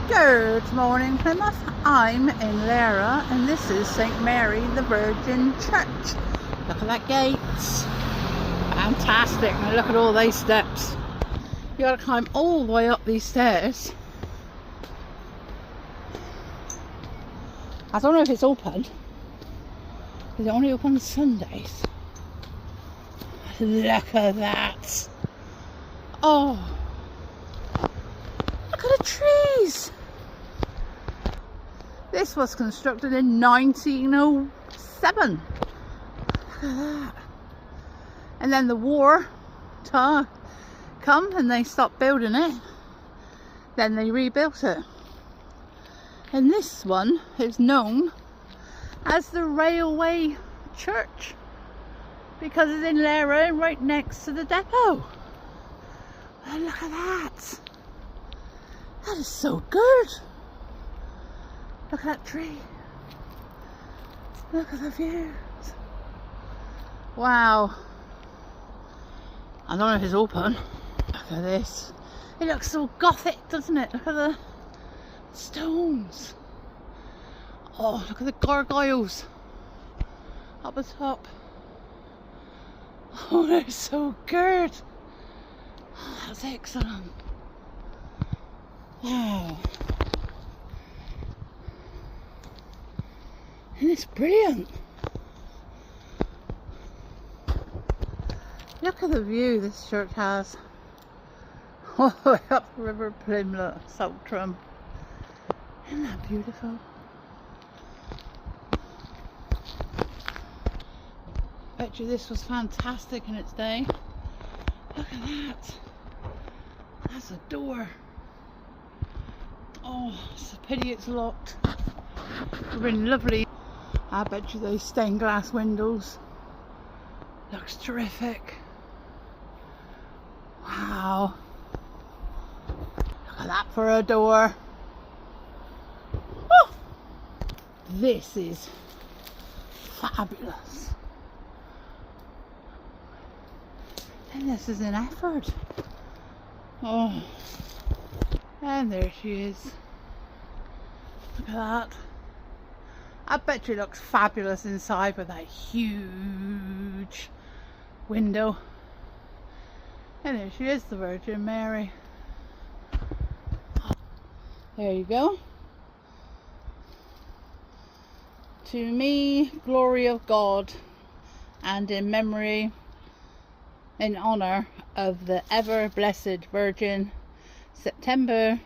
Good morning, Plymouth. I'm in Laira and this is St Mary the Virgin Church. Look at that gate. Fantastic. Now look at all these steps. You gotta climb all the way up these stairs. I don't know if it's open. Is it only open on Sundays? Look at that. Oh, look at the trees. This was constructed in 1907. Look at that. And then the war come and they stopped building it. Then they rebuilt it. And this one is known as the railway church because it's in Laira, right next to the depot. Oh, look at that. That is so good. Look at that tree. Look at the views. Wow. I don't know if it's open. Look at this. It looks so gothic, doesn't it? Look at the stones. Oh, look at the gargoyles up the top. Oh, they're so good. Oh, that's excellent. Wow. And it's brilliant. Look at the view this church has. All the way up the River Pinwill, Saltram. Isn't that beautiful? Bet you this was fantastic in its day. Look at that. That's a door. Oh, it's a pity it's locked. It would have been lovely. I bet you those stained glass windows. Looks terrific. Wow. Look at that for a door. Oh, this is fabulous. And this is in Efford. Oh. And there she is. Look at that. I bet you it looks fabulous inside with that huge window. And there she is, the Virgin Mary. There you go. To me, glory of God, and in memory, in honour of the ever blessed Virgin, September